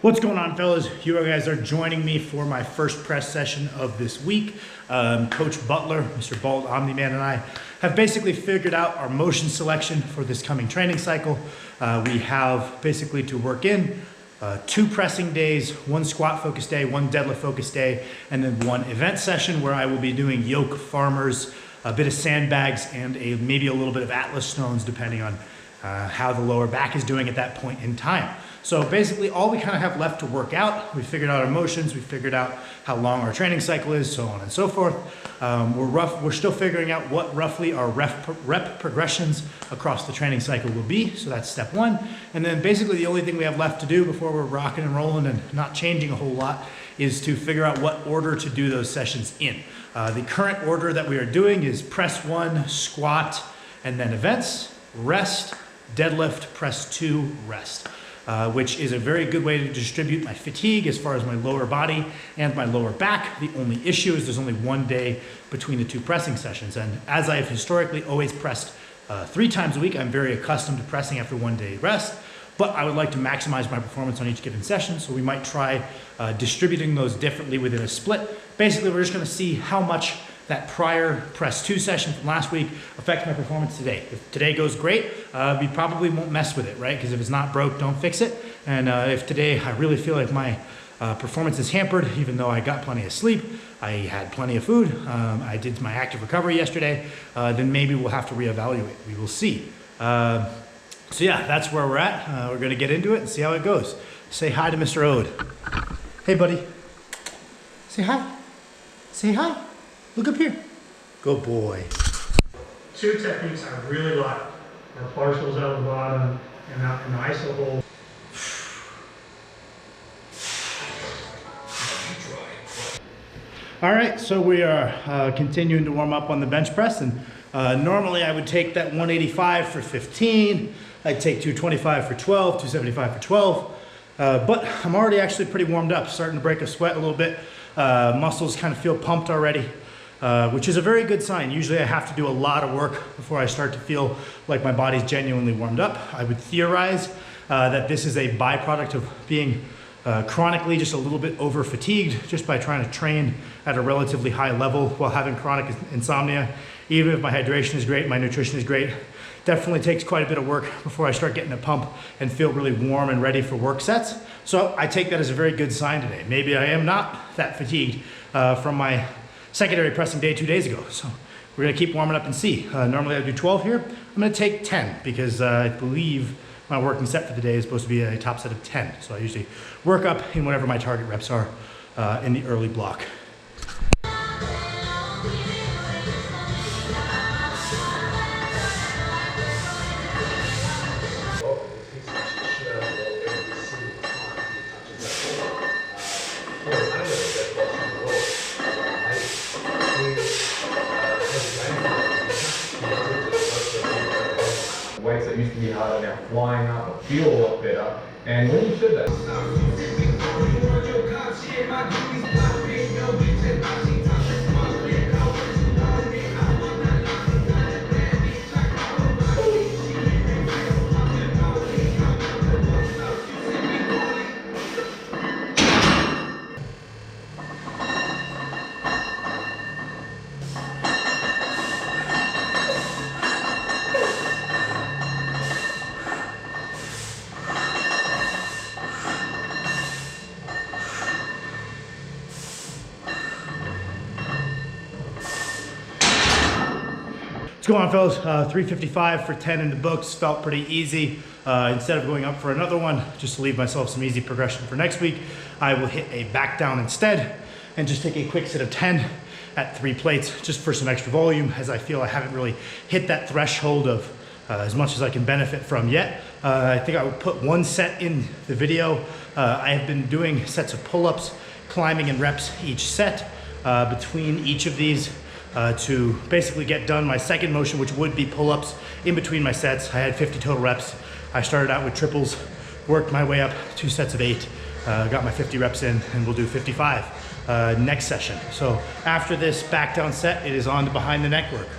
What's going on, fellas? You guys are joining me for my first press session of this week. Coach Butler, Mr. Bald Omni-Man, and I have basically figured out our motion selection for this coming training cycle. We have basically to work in 2 pressing days, 1 squat focus day, 1 deadlift focus day, and then 1 event session where I will be doing yoke farmers, a bit of sandbags, and maybe a little bit of Atlas stones depending on how the lower back is doing at that point in time. So basically all we kind of have left to work out, we figured out our motions, we figured out how long our training cycle is, so on and so forth. We're still figuring out what roughly our rep progressions across the training cycle will be, so that's step 1. And then basically the only thing we have left to do before we're rocking and rolling and not changing a whole lot is to figure out what order to do those sessions in. The current order that we are doing is press 1, squat, and then events, rest, deadlift, press 2, rest. Which is a very good way to distribute my fatigue as far as my lower body and my lower back. The only issue is there's only 1 day between the 2 pressing sessions. And as I have historically always pressed 3 times a week, I'm very accustomed to pressing after 1 day rest, but I would like to maximize my performance on each given session. So we might try distributing those differently within a split. Basically, we're just gonna see how much that prior press 2 session from last week affects my performance today. If today goes great, we probably won't mess with it, right? Because if it's not broke, don't fix it. And if today I really feel like my performance is hampered, even though I got plenty of sleep, I had plenty of food, I did my active recovery yesterday, then maybe we'll have to reevaluate. We will see. So yeah, that's where we're at. We're gonna get into it and see how it goes. Say hi to Mr. Ode. Hey, buddy. Say hi. Say hi. Look up here. Good boy. 2 techniques I really like are partials out of the bottom and out in the iso hold. All right, so we are continuing to warm up on the bench press, and normally I would take that 185 for 15. I'd take 225 for 12, 275 for 12, but I'm already actually pretty warmed up, starting to break a sweat a little bit. Muscles kind of feel pumped already. Which is a very good sign. Usually I have to do a lot of work before I start to feel like my body's genuinely warmed up. I would theorize that this is a byproduct of being chronically just a little bit over fatigued just by trying to train at a relatively high level while having chronic insomnia. Even if my hydration is great, my nutrition is great, definitely takes quite a bit of work before I start getting a pump and feel really warm and ready for work sets. So I take that as a very good sign today. Maybe I am not that fatigued from my secondary pressing day 2 days ago. So we're gonna keep warming up and see. Normally I do 12 here. I'm gonna take 10 because I believe my working set for the day is supposed to be a top set of 10. So I usually work up in whatever my target reps are in the early block. Weights that used to be harder now flying up or feel a lot better. And when you said that, What's going on, fellas? 355 for 10 in the books, felt pretty easy. Instead of going up for another one, just to leave myself some easy progression for next week, I will hit a back down instead and just take a quick set of 10 at 3 plates just for some extra volume, as I feel I haven't really hit that threshold of as much as I can benefit from yet. I think I would put 1 set in the video. I have been doing sets of pull-ups, climbing in reps each set between each of these. To basically get done my second motion, which would be pull-ups in between my sets. I had 50 total reps. I started out with triples, worked my way up 2 sets of 8, got my 50 reps in, and we'll do 55 next session. So after this back down set, it is on to behind the neck work.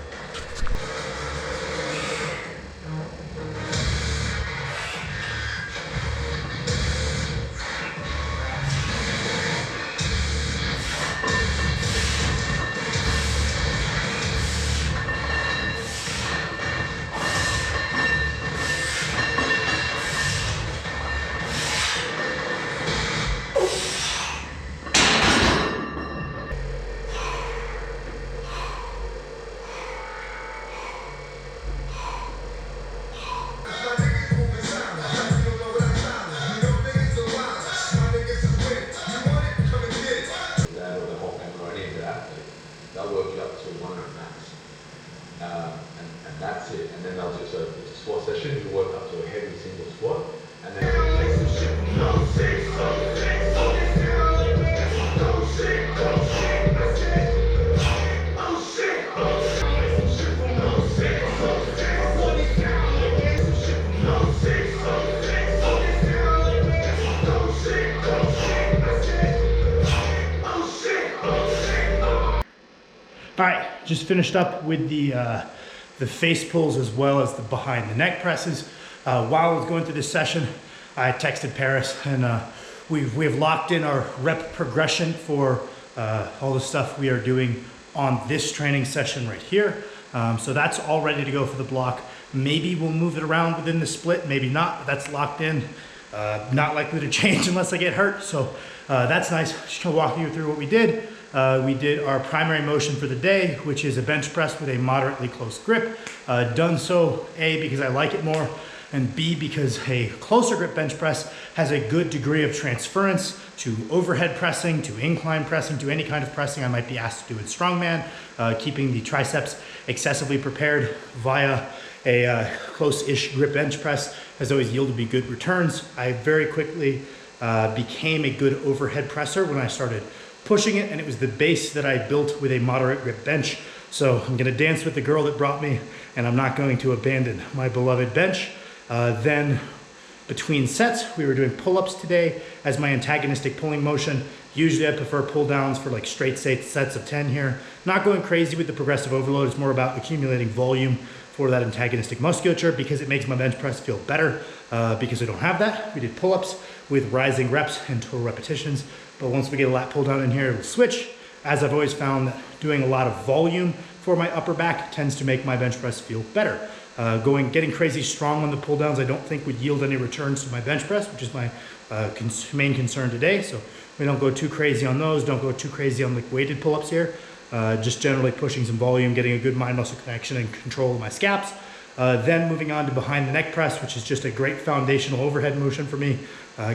All right, just finished up with the face pulls as well as the behind the neck presses. While I was going through this session, I texted Paris and we have locked in our rep progression for all the stuff we are doing on this training session right here. So that's all ready to go for the block. Maybe we'll move it around within the split, maybe not, but that's locked in. Not likely to change unless I get hurt. So that's nice. Just gonna walk you through what we did. We did our primary motion for the day, which is a bench press with a moderately close grip. Done so, A, because I like it more, and B, because a closer grip bench press has a good degree of transference to overhead pressing, to incline pressing, to any kind of pressing I might be asked to do in strongman, keeping the triceps excessively prepared via a close-ish grip bench press has always yielded me good returns. I very quickly became a good overhead presser when I started pushing it, and it was the base that I built with a moderate grip bench. So I'm gonna dance with the girl that brought me, and I'm not going to abandon my beloved bench. Then between sets, we were doing pull-ups today as my antagonistic pulling motion. Usually I prefer pull downs for like straight sets of 10 here. Not going crazy with the progressive overload. It's more about accumulating volume for that antagonistic musculature because it makes my bench press feel better because I don't have that. We did pull-ups with rising reps and total repetitions. But once we get a lat pull down in here, it'll switch. As I've always found that doing a lot of volume for my upper back tends to make my bench press feel better. Getting crazy strong on the pull downs I don't think would yield any returns to my bench press, which is my main concern today. So we don't go too crazy on those, don't go too crazy on like weighted pull-ups here. Just generally pushing some volume, getting a good mind-muscle connection and control of my scaps. Then moving on to behind the neck press, which is just a great foundational overhead motion for me.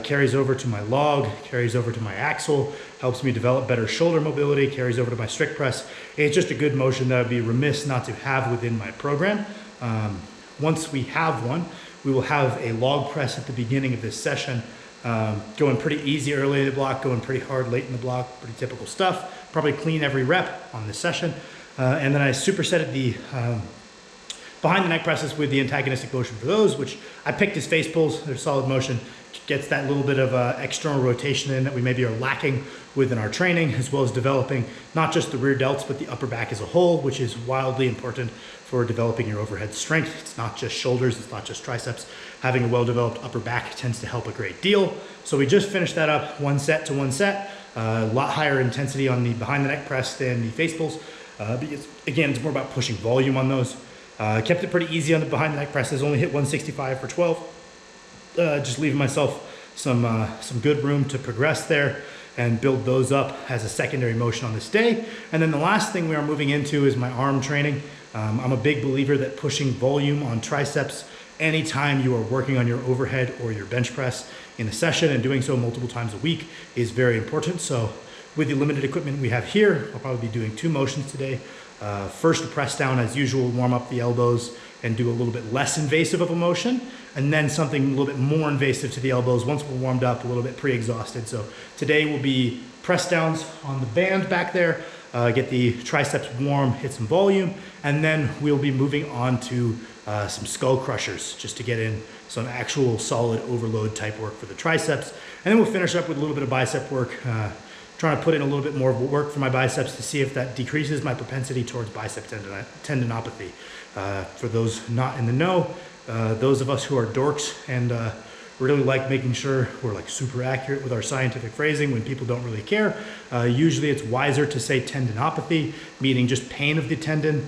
Carries over to my log, carries over to my axle, helps me develop better shoulder mobility, carries over to my strict press. It's just a good motion that I'd be remiss not to have within my program. Once we have one, we will have a log press at the beginning of this session. Going pretty easy early in the block, going pretty hard late in the block, pretty typical stuff. Probably clean every rep on this session. And then I supersetted the behind the neck presses with the antagonistic motion for those, which I picked as face pulls. They're solid motion. Gets that little bit of external rotation in that we maybe are lacking within our training, as well as developing not just the rear delts, but the upper back as a whole, which is wildly important for developing your overhead strength. It's not just shoulders, it's not just triceps. Having a well-developed upper back tends to help a great deal. So we just finished that up one set to one set. A lot higher intensity on the behind the neck press than the face pulls. Because again, it's more about pushing volume on those. Kept it pretty easy on the behind the neck presses, only hit 165 for 12. Just leaving myself some good room to progress there and build those up as a secondary motion on this day. And then the last thing we are moving into is my arm training. I'm a big believer that pushing volume on triceps anytime you are working on your overhead or your bench press in a session and doing so multiple times a week is very important. So with the limited equipment we have here, I'll probably be doing two motions today. First, a press down as usual, warm up the elbows and do a little bit less invasive of a motion, and then something a little bit more invasive to the elbows once we're warmed up, a little bit pre-exhausted. So today will be press downs on the band back there, get the triceps warm, hit some volume, and then we'll be moving on to some skull crushers just to get in some actual solid overload type work for the triceps. And then we'll finish up with a little bit of bicep work, trying to put in a little bit more work for my biceps to see if that decreases my propensity towards bicep tendinopathy. For those not in the know, those of us who are dorks and really like making sure we're like super accurate with our scientific phrasing when people don't really care, usually it's wiser to say tendinopathy, meaning just pain of the tendon,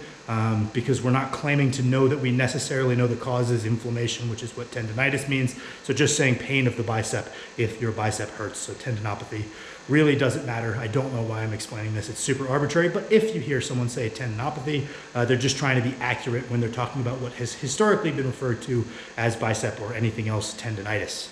because we're not claiming to know that we necessarily know the cause is inflammation, which is what tendinitis means. So just saying pain of the bicep if your bicep hurts. So tendinopathy really doesn't matter. I don't know why I'm explaining this. It's super arbitrary, but if you hear someone say tendinopathy, they're just trying to be accurate when they're talking about what has historically been referred to as bicep or anything else tendinitis.